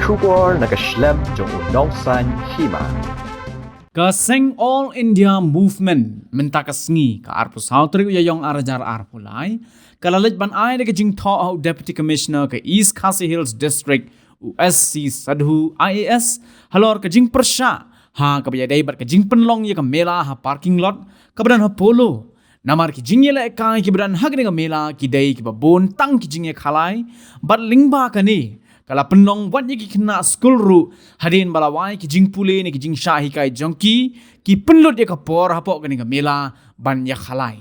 bersyukur nak Islam jong unausan hima. Kaseng All India Movement menta kasngi ka arpu sautri uyayong arajar arpulai kalalit ban ai de jing tho au Deputy Commissioner ke East Khasi Hills District USC Sadhu IAS halor ke jing persha ha ka bayadai bat ke jing penlong ye ka mela ha parking lot ka badan ha polo namar ki jing ye le kai ki badan ha ka mela ki dai ki babon tang ki jing ye khalai bat lingba ka ni kala penong wat ye ki kena school ru hadin balawai ki jing pule ni ki jing shahi kai jongki ki penlut ye ka por hapok ka ni ka mela ban ya khalai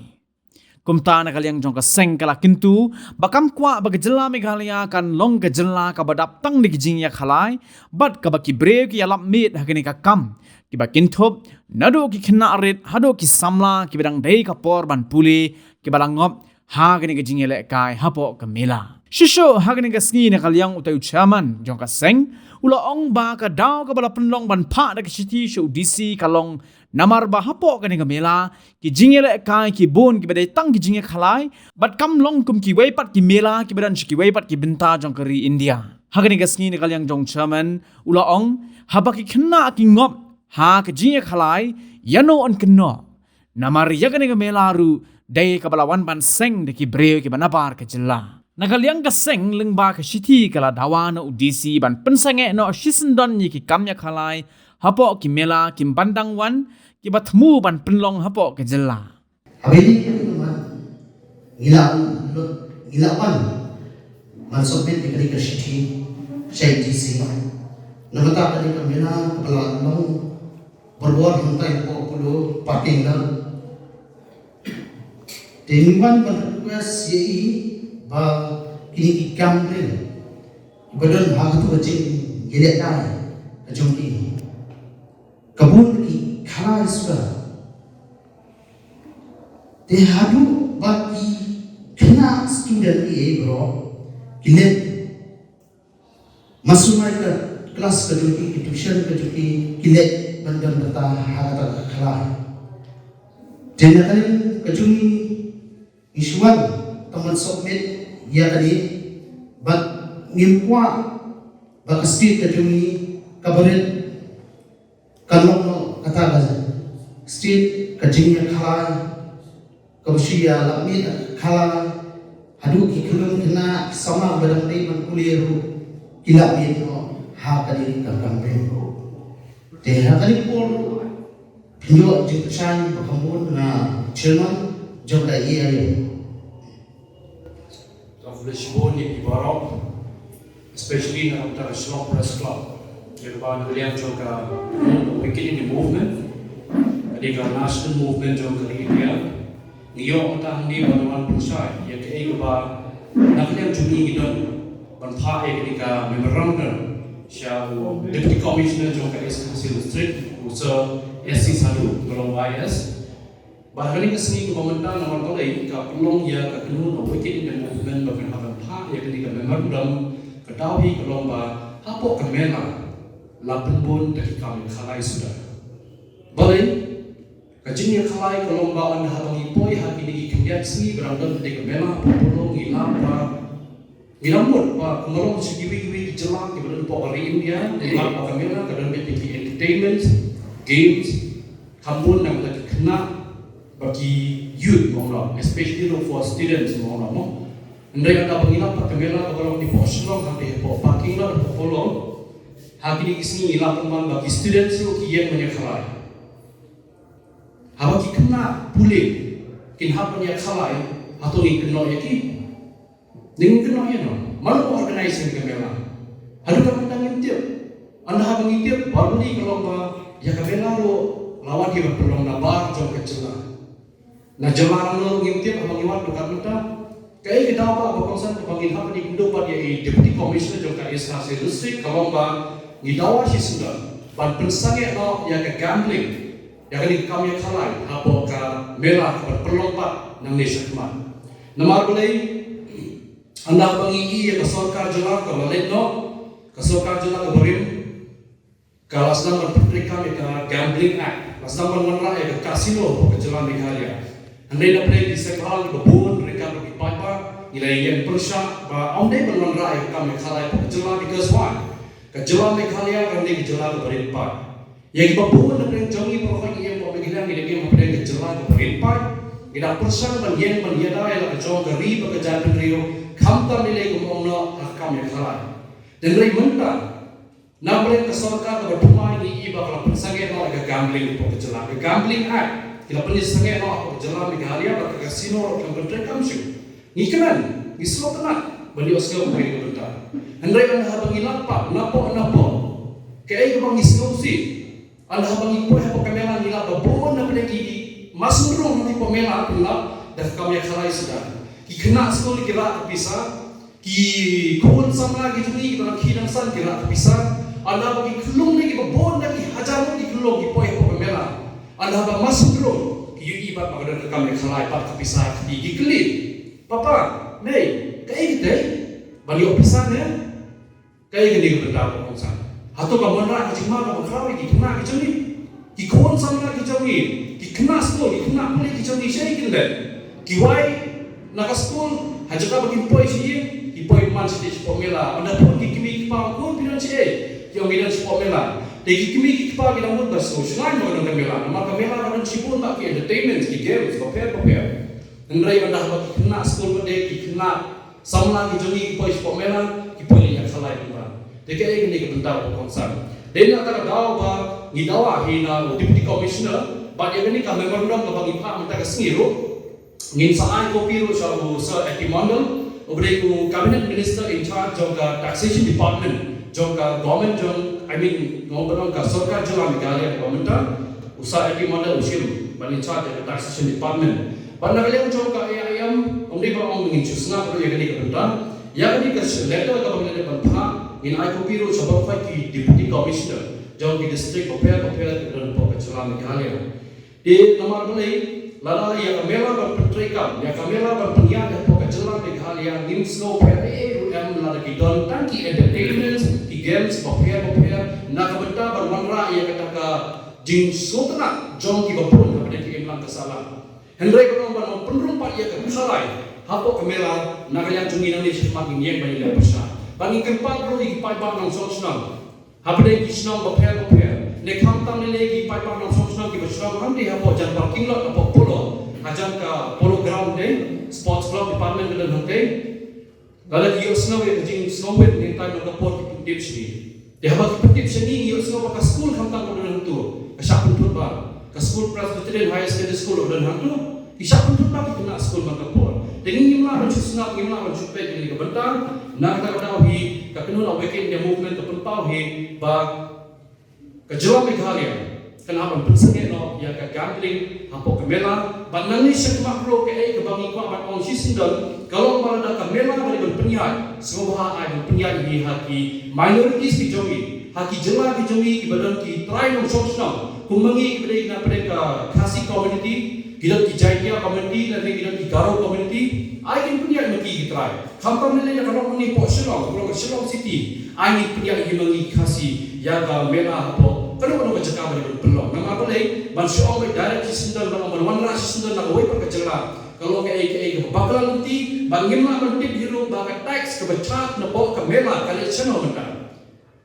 kumta na kalyang jong ka seng kala kintu bakam kwa bagajela Meghalaya kan long ka jela ka badap tang ni ki jing ya khalai bat ka baki brave ki alap mit hakini ka kam ki bakin thop nado ki kena arit hado ki samla ki bedang dei ka por ban pule ki balangop ha kini ka jing ye le kai hapok ka mela Shisho hagani ka sngi na kalyang utayu chairman jong ka seng ula ong ba ka daw ka bala penlong ban pa da ka city show DC kalong namar ba hapo ka ni ka mela ki jingele kai ki bon ki badai tang ki jinge khalai bat kam long kum ki wei pat ki mela ki badan ki wei pat ki binta jong kari India hagani ka sngi na kalyang jong chairman ula ong haba ki khna ki ngop ha ka jinge khalai yano on kno namar yagani ka mela ru dai ka bala wan ban seng de ki breu ki banapar ka jella Nagalyang kaseng lengba ka city kala dawana udisi ban pensange no shisendon ni ki kamya khalai hapo ki mela ki bandang wan ki batmu ban penlong hapo ke jella Habili ni man ilawan man sobet di ka city shay DC namata ka ni kamela kala long berbuat hantai ko pulo parking dan tingwan ban request ye ba kini ikam rin badan hak tu kecil gilek dah kejong ki kabun ki khala isba te hadu baki kena student ni bro gilek masuk mereka kelas kejong ki tuition kejong ki gilek bandan bata hak khala jenaka kejong isuan teman submit ya tadi bat ngimwa ba street ka jumi kabaret kalong kata gaza street ka jingya khala kabsiya lamit khala hadu ki kulung kena sama badang dai man kuliru kila bi no ha kali ka campaign ko te ha kali por pinyo jipsan bakamun na chairman jogda ye Lishboni Ibarok, especially in the Shop Press Club. Yerban William Joka, beginning the movement, the national movement of India. New York Tahni Banawan Pusai, yet Egaba, Nakam Juni Gidon, Banpa Egnika, Memorandum, Shall Deputy Commissioner Joka S. Council District, who serve SC Salu, Golong YS. Bahkan kesini komentar nomor kolej ka pelong ya ka kenu no wicked in the movement bahkan hakan pa ya ketika memorandum ketahui kelong ba hapo kemela lapen bon dari kami khalai sudah boleh kajin ya khalai kelong ba an habang ipoi hak ini kendiat sini berangkat dari kemela pelong ilam ba ilamut ba kumolong sigiwi jelang di badan pokok India ilam ba kemela kadang PPP entertainment games kampun yang tadi kena bagi youth mongla, especially for students mongla mo. Andai kata pengilap perkemela kalau di poslong kami po parking lot po polong, hakini kisni ilap teman bagi students lo kian menyekhalai. Habaki kena pulih, kin hap menyekhalai atau ni kena yaki, dengan kena ya no, malu organisasi kemela. Hadu kamu tangin tiap, anda habang tiap baru ni kalau ba ya kemela lo lawan dia berpelong nabar jauh kecelah. Na jamaah lo ngintip abang iwan dekat mata kaya kita apa konsen pagin hap di Indo pa dia Deputy Commissioner joka SKC District kalau ba ngidawa si sudah ban pensange no ya ke gambling ya kali kami khalai hapo ka mela berperlompat nang nation kemana namar boleh anda bangi ya ke sorkar jela ka balik no ke sorkar jela ka berim kalau sedang berpikir kami ke gambling act sedang menra ya ke kasino ke jela Meghalaya andai dapat disekal babun mereka bagi papa nilai yang persyak ba onde belum rai kami khalai pekjela because one Kejelang Meghalaya kan dia kejelang berempat. Yang ibabuan na pren jongi profile yang ko bigilang ini game pren kejelang berempat. Kita persan yang menjadi la kejong keri pekerjaan rio kamta nilai kumongno akam Meghalaya. Dan rai mentang na pren kesorka ke bertumai ni iba kalau persangge no aga gambling po kejelang. Gambling act kita penis sange no kejelang Meghalaya ke kasino kan bertrek kamsyu. Ngikanan, ngislo tenang, beli oskau beri kebentar. Hendai anda habang ilapa, napo, kaya ibang ngislosi. Anda habang ipoy hapo kamera nila babon na pinagi masuro na pamela nila dah kami khalai sudah. Ki kena sekali kira bisa, ki kun samla gitu ni kita khidang san kira bisa. Anda bagi kelung ni babon na ki hajar ni kelung ipoy hapo kamera. Anda habang masuro ki ibat magadan kami khalai pat bisa ki kelit. Papa, nei, kaya kita bali opisannya. Kaya gini kebentar pengonsang. Atau kamu kecima kamu kerawi kena kecami, kikon sama kecami, kikena school, kikena kuliah kecami saya kira. Kiwai nak school, hajat apa kipoy sih? Kipoy man sih pemela. Anda pun kikimi kipau pun bilang sih, yang bilang si pemela. Tapi kikimi kipau kita pun bersosial, selain orang kamera. Nama kamera orang sibuk tak entertainment, games, paper. Hendai anda apa kikena school pada kikena sama kecami kipoy si pemela, kipoy yang salah itu. Jadi ini kebentar pengonsang. Dan antara dawa ngidawa hina deputy commissioner, pada ini kami memorandum kepada ipa minta kesengiru, ngin saai kopiru sahabu Sir Etimondal, uberi ku cabinet minister in charge juga taxation department, juga government ngobrol ke sorkar Jelang Meghalaya pemerintah, Sir Etimondal usim, in charge juga taxation department. Pada kalian juga AIM, uberi orang mengin susna perlu yang ini kebentar, yang ini letter kepada pemerintah. In Aikopiro sebab ki deputy commissioner jauh di district Popea dan Popea Jelang Meghalaya. Di nomor beli lala ya kamera berpertrekam ya kamera berpenyiar dan Popea Jelang Meghalaya nim snow PRA lala ki don tangki entertainment ki games Popea nak benda bermanra ya kata jing sultana jong ki bapun kepada ki emlang kesalahan. Hendai orang penrumpat ya kesalai. Hapo kamera nak yang jungin Indonesia makin yang banyak besar. Bagi keempat perlu ipai bang sosnam. Habis kisnam bapel. Nekam tam ni lagi ipai bang sosnam ki besram hamdi hapo jan parking lot hapo polo. Hajan ka polo ground deh, sports club department dan hante. Kalau dia snow yang jing snow wet ni time nak port tips ni. Dia habis tips ni dia snow pakai school hamtam dan hantu. Kasap pun ba. Ke school Presbyterian High School dan hantu. Isap pun ba kena school maka port. Dengan imla mencuci imla mencuci ini kebentar. Nak kata hi kakenul awaken dia movement terpentau hi ba kejelang Meghalaya kenapa pensenge no ya ka gambling hapo kamela banani sekma pro ke bangi ko abat on sisindon kalau pada kamela bari penyiar semua ai penyiar hi haki minorities ki jogi haki jela ki jogi ki badan ki try no sosna kumangi ki na pada khasi community kita ki jaitia community dan kita ki garo community I can punya maki try. Kampung ni yang kalau ni Shillong, kalau Shillong City, I ni punya himangi kasih yaga mela apa. Kalau orang bercakap dengan pelong, nama apa lagi? Manusia orang direct sendal, nama mana sendal nak away perkejalan. Kalau ke bakalan nanti, bangimlah mentip hiru bagai tax kebecat nak ke mela kali channel mentah.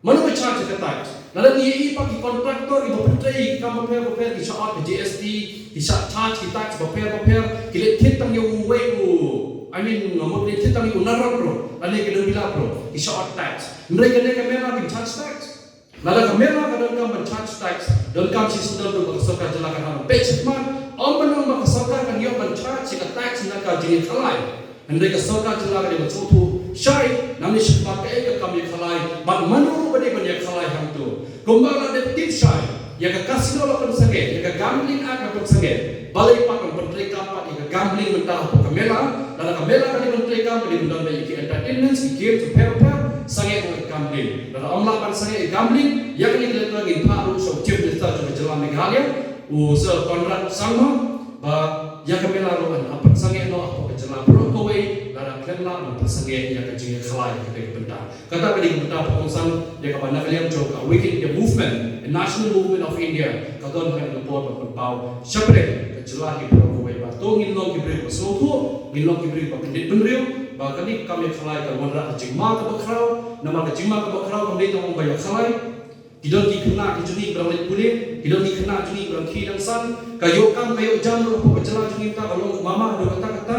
Mana becat ke tax? Lalu ni pagi kontraktor ibu putri kamu paper di shot GST, di shot charge di tax paper kita hitang yang way nomor ni kita ni unaran bro, ada kita bilang bro, di shot tax. Mereka ni kamera bin charge tax. Lalu kamera kadang kadang charge tax, dan kami sistem tu berkesorkan jelakan page man, orang berkesorkan kan dia charge jika tax nak jadi kalai. Mereka kesorkan jelakan dia bercutu, syai, namanya sebab ke kami kalai, mana pada banyak kalai yang tu. Kembali ada tip syai, yang ke kasino lah pensengit, yang ke gambling agak pensengit, balai pakai berterika pak, yang ke gambling mentah apa kamera. Dalam kamera kali menterikam beli benda bagi entertainment, game, paper, sangat orang gambling. Dalam amla pan sangat gambling, yang ini kita lagi baru so chief minister juga Jelang Meghalaya, Sir Conrad Sangma, yang kamera rohan apa sangat no apa Jelang Broadway, dalam kamera apa sangat yang kecil kelai kita benda. Kata beli benda pengonsang yang kepada kalian juga weekend the movement, the national movement of India, kata orang report berpau, siapa Jelang Broadway. Tungin long kibri bersuatu, ngilong kibri papendit benriu, Bahkan ni kami khalai ka wala ka jingma ka bakrau, nama ka jingma ka bakrau kami tong bayak khalai. Hidon di kena ki juni berang kulit, hidon di kena juni berang khidang san, kayo kam kayo jam lu apa berjalan juni ta kalau mama ada kata-kata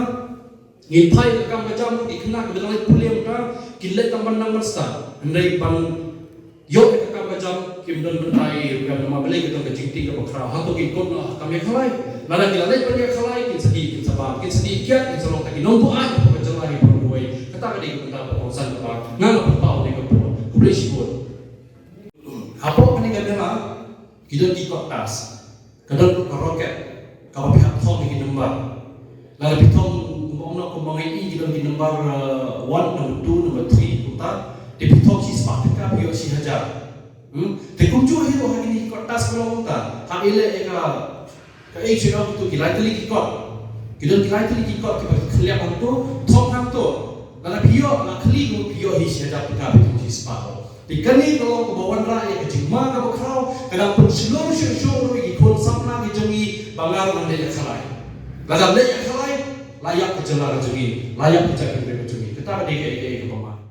ngin pai kam ka jam di kena ka berang kulit ka kilet tamban nang mesta. Andai pan yo ka kam ka jam kim don bentai ka nama beli ka tong jingti ka bakrau. Ha to ki kon kami khalai. Nada kita lagi banyak khalai kin sedih kiat kin salong taki nompo ai apa berjalan berduai. Kata ka di kita pengurusan ka nang pau ni ka po. Kublai sibut. Apa ni kadang kita di kertas, kadang roket, kalau pihak thong di nombor, lalu pihak kumong ini kita di nombor 1, nombor 2, nombor 3, kita di pihak si sepak kita pihak si hajar. Tapi kunci itu hari ini kertas kalau kita, hari ini kita itu kita teli kita kelihatan tu, thong hang tu, lalu pihak si hajar kita pihak si sepak. Dikani kalau kebawan rakyat kejima ka bakrau kadang pun seluruh lagi kon sapna ki jami bangar nang dia khalai. Laga dia khalai layak kejelar jami, layak kejaga jami. Kita ke pama.